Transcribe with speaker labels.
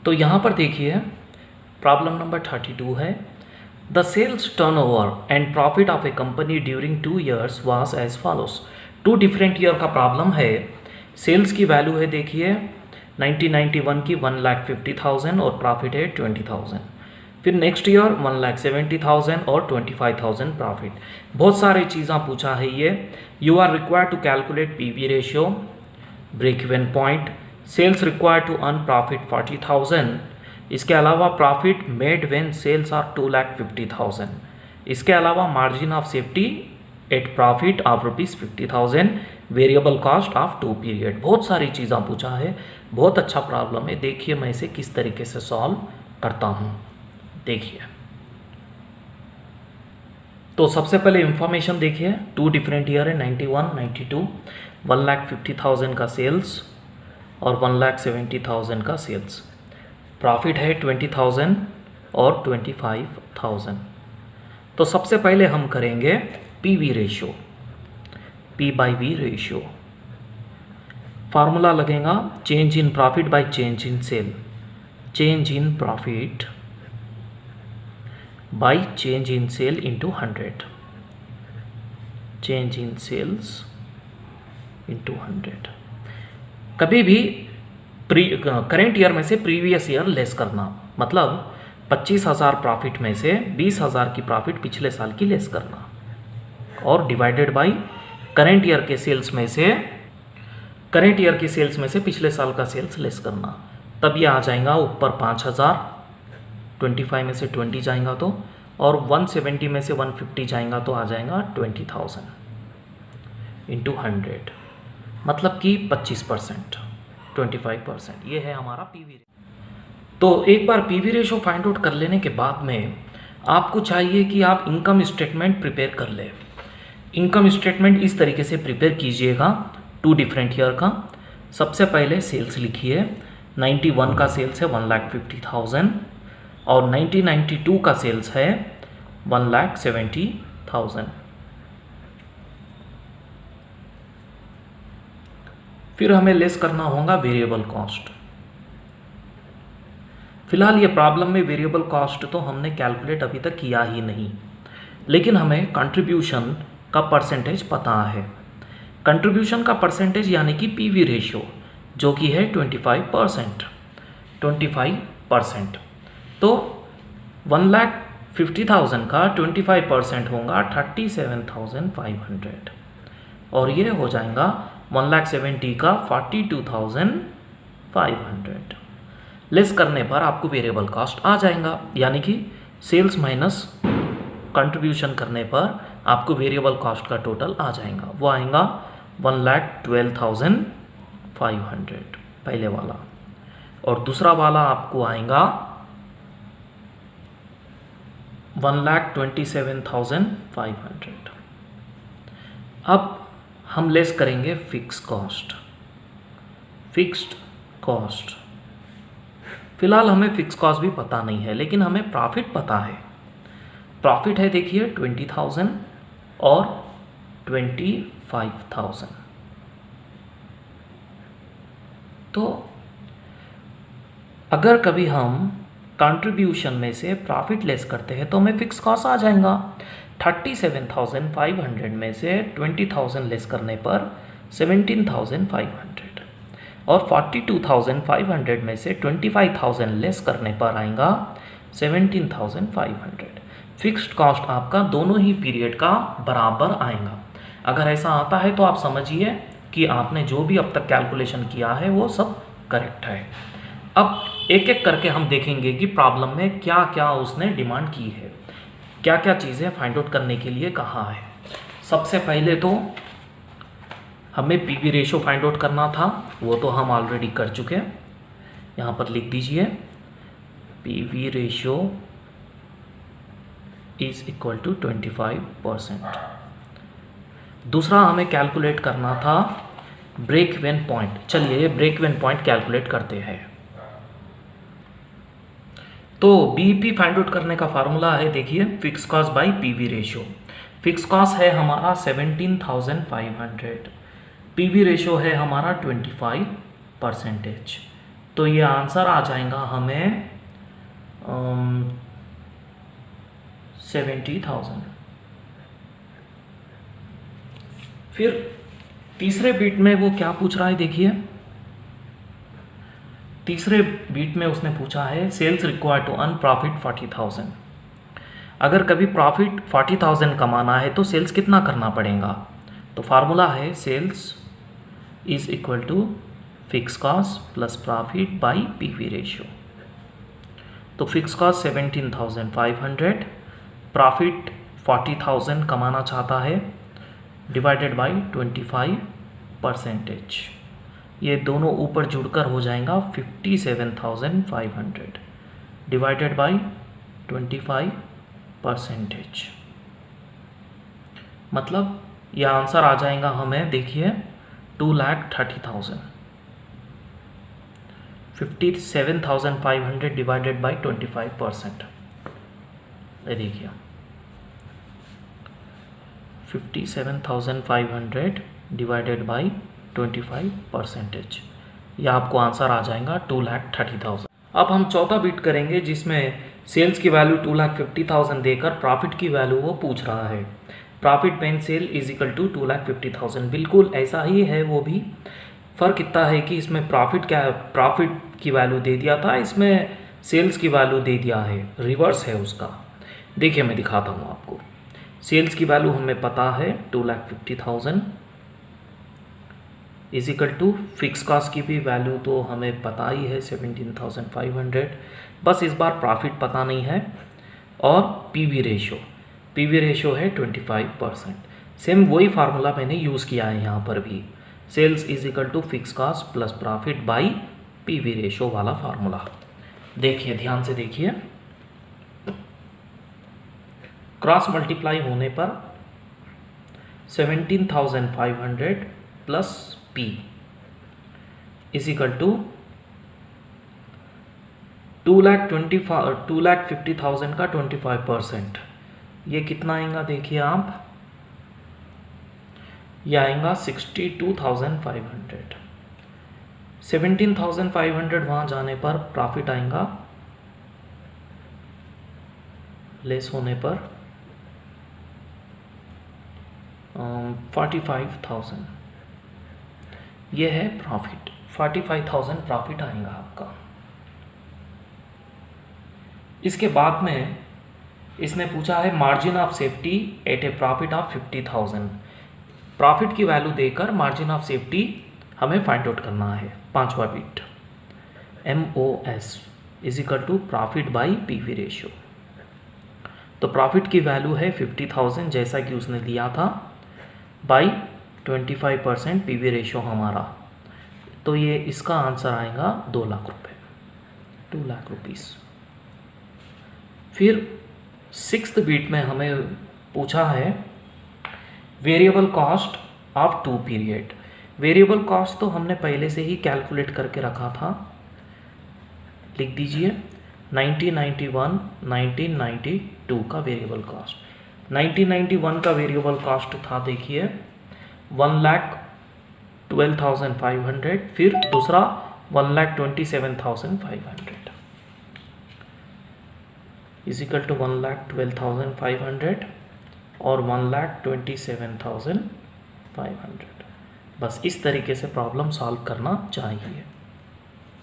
Speaker 1: तो यहाँ पर देखिए प्रॉब्लम नंबर 32 है, the sales turnover and profit of a company during 2 years was as follows. 2 different year का प्रॉब्लम है। सेल्स की वैल्यू है देखिए 1991 की 1,50,000 और प्रॉफिट है 20,000। फिर नेक्स्ट ईयर 1,70,000 और 25,000 प्रॉफिट। बहुत सारे चीज़ें पूछा है ये। You are required to calculate PV ratio, break even point, sales required to earn profit 40,000। इसके अलावा profit made when sales are 2,50,000। इसके अलावा margin of safety at profit of ₹50,000, variable cost of 2 period. बहुत सारी चीज़ें पूछा है, बहुत अच्छा प्रॉब्लम है। देखिए मैं इसे किस तरीके से सॉल्व करता हूँ। देखिए तो सबसे पहले इंफॉर्मेशन देखिए, 2 डिफरेंट ईयर है 91, 92, 1,50,000 का सेल्स और 1,70,000 का सेल्स। प्रॉफिट है 20,000 और 25,000। तो सबसे पहले हम करेंगे PV ratio, P/V ratio. Formula लगेगा change in profit by change in sale, change in profit by change in sale into 100, change in sales into 100। कभी भी करेंट ईयर में से प्रीवियस ईयर लेस करना, मतलब 25,000 प्रॉफिट में से 20,000 की प्रॉफिट पिछले साल की लेस करना और डिवाइडेड बाय करेंट ईयर के सेल्स में से पिछले साल का सेल्स लेस करना। तब ये आ जाएगा ऊपर 5,000, 25 में से 20 जाएगा तो, और 170 में से 150 जाएगा तो आ जाएगा 20,000 इंटू 100, मतलब कि 25%, 25%। ये है हमारा पीवी। तो एक बार पीवी रेशो फाइंड आउट कर लेने के बाद में आपको चाहिए कि आप इनकम स्टेटमेंट प्रिपेयर कर ले। इनकम स्टेटमेंट इस तरीके से प्रिपेयर कीजिएगा 2 डिफरेंट ईयर का। सबसे पहले सेल्स लिखिए, 91 का सेल्स है 1,50,000 और 1992 का सेल्स है 1,70,000। फिर हमें लेस करना होगा वेरिएबल कॉस्ट। फिलहाल ये प्रॉब्लम में वेरिएबल कॉस्ट तो हमने कैलकुलेट अभी तक किया ही नहीं, लेकिन हमें कंट्रीब्यूशन का परसेंटेज पता है। कंट्रीब्यूशन का परसेंटेज यानी कि पीवी रेशियो जो कि है 25%, 25%। तो 1,50,000 का 25% होगा 37,500 और ये हो जाएगा 1,70,000 का 42,500। लेस करने पर आपको वेरिएबल कॉस्ट आ जाएगा, यानी कि सेल्स माइनस कंट्रीब्यूशन करने पर आपको वेरिएबल कॉस्ट का टोटल आ जाएगा। वो आएगा 1,12,500 पहले वाला, और दूसरा वाला आपको आएगा 1,27,500। अब हम लेस करेंगे फिक्स कॉस्ट, फिक्स्ड कॉस्ट। फिलहाल हमें फिक्स कॉस्ट भी पता नहीं है, लेकिन हमें प्रॉफिट पता है। प्रॉफिट है देखिए 20,000 और 25,000। तो अगर कभी हम कंट्रीब्यूशन में से प्रॉफिट लेस करते हैं तो हमें फिक्स कॉस्ट आ जाएगा। 37,500 में से 20,000 लेस करने पर 17,500 और 42,500 में से 25,000 लेस करने पर आएगा 17,500। फिक्स्ड कॉस्ट आपका दोनों ही पीरियड का बराबर आएगा। अगर ऐसा आता है तो आप समझिए कि आपने जो भी अब तक कैलकुलेशन किया है वो सब करेक्ट है। अब एक एक करके हम देखेंगे कि प्रॉब्लम में क्या क्या उसने डिमांड की है, क्या क्या चीज़ें फाइंड आउट करने के लिए कहा है। सबसे पहले तो हमें पीवी रेशो फाइंड आउट करना था, वो तो हम ऑलरेडी कर चुके हैं। यहाँ पर लिख दीजिए PV ratio is equal to 25%। दूसरा हमें कैलकुलेट करना था ब्रेक इवन पॉइंट। चलिए ब्रेक इवन पॉइंट कैलकुलेट करते हैं। तो बीईपी फाइंड आउट करने का फार्मूला है देखिए fix cost by PV ratio. Fix cost है हमारा 17,500, पीवी रेशियो है हमारा 25%। तो ये आंसर आ जाएगा हमें 70,000। फिर तीसरे बीट में वो क्या पूछ रहा है देखिए, तीसरे बीट में उसने पूछा है sales required to earn profit 40,000। अगर कभी प्रॉफिट 40,000 कमाना है तो सेल्स कितना करना पड़ेगा, तो फार्मूला है sales is equal to fix cost plus profit by PV ratio. तो फिक्स कॉस्ट 17,500, प्रॉफिट 40,000 कमाना चाहता है, डिवाइडेड बाई 25%। ये दोनों ऊपर जुड़कर हो जाएगा 57,500 डिवाइडेड बाई 25%। मतलब यह आंसर आ जाएगा हमें देखिए 2,30,000। 57,500 डिवाइडेड बाई 25%। ये देखिए 57,500 डिवाइडेड बाई 25%। यह आपको आंसर आ जाएगा 2,30,000। अब हम चौथा बीट करेंगे जिसमें सेल्स की वैल्यू 2,50,000 देकर प्रॉफिट की वैल्यू वो पूछ रहा है। Profit pen sale is equal to 2,50,000। बिल्कुल ऐसा ही है, वो भी फ़र्क इतना है कि इसमें प्रॉफिट की वैल्यू दे दिया था, इसमें सेल्स की वैल्यू दे दिया है, रिवर्स है उसका। देखिए मैं दिखाता हूँ आपको। सेल्स की वैल्यू हमें पता है 2,50,000 is equal to fix cost की भी वैल्यू तो हमें पता ही है 17,500, बस इस बार प्रॉफिट पता नहीं है। और पीवी रेशियो है 25%। सेम वही फार्मूला मैंने यूज़ किया है यहाँ पर भी, sales is equal to fix cost plus profit by PV ratio वाला फार्मूला। देखिए ध्यान से देखिए, क्रॉस मल्टीप्लाई होने पर 17,500 plus P is equal to 2,50,000 का 25%। ये कितना आएगा देखिए आप, ये आएगा 62,500। 17,500 वहाँ जाने पर प्रॉफिट आएगा, लेस होने पर 45,000। ये है प्रॉफिट, 45,000 प्रॉफिट आएगा आपका। इसके बाद में इसने पूछा है margin of safety at a profit of 50,000। Profit की वैल्यू देकर मार्जिन ऑफ सेफ्टी हमें फाइंड आउट करना है। पांचवा बीट MOS is equal to profit by PV ratio. तो प्रॉफिट की वैल्यू है 50,000 जैसा कि उसने दिया था, बाई 25% पीवी रेशियो हमारा, तो ये इसका आंसर आएगा 2 लाख रुपये, 2 लाख रुपीस। फिर सिक्स्थ बीट में हमें पूछा है variable cost of 2 period. Variable cost तो हमने पहले से ही कैलकुलेट करके रखा था, लिख दीजिए 1991 1992 का वेरिएबल कॉस्ट। 1991 का वेरिएबल कॉस्ट था देखिए 1,12,500, फिर दूसरा 1,27,500 इज इक्वल टू 1,12,500 और 1,27,500। बस इस तरीके से प्रॉब्लम सॉल्व करना चाहिए।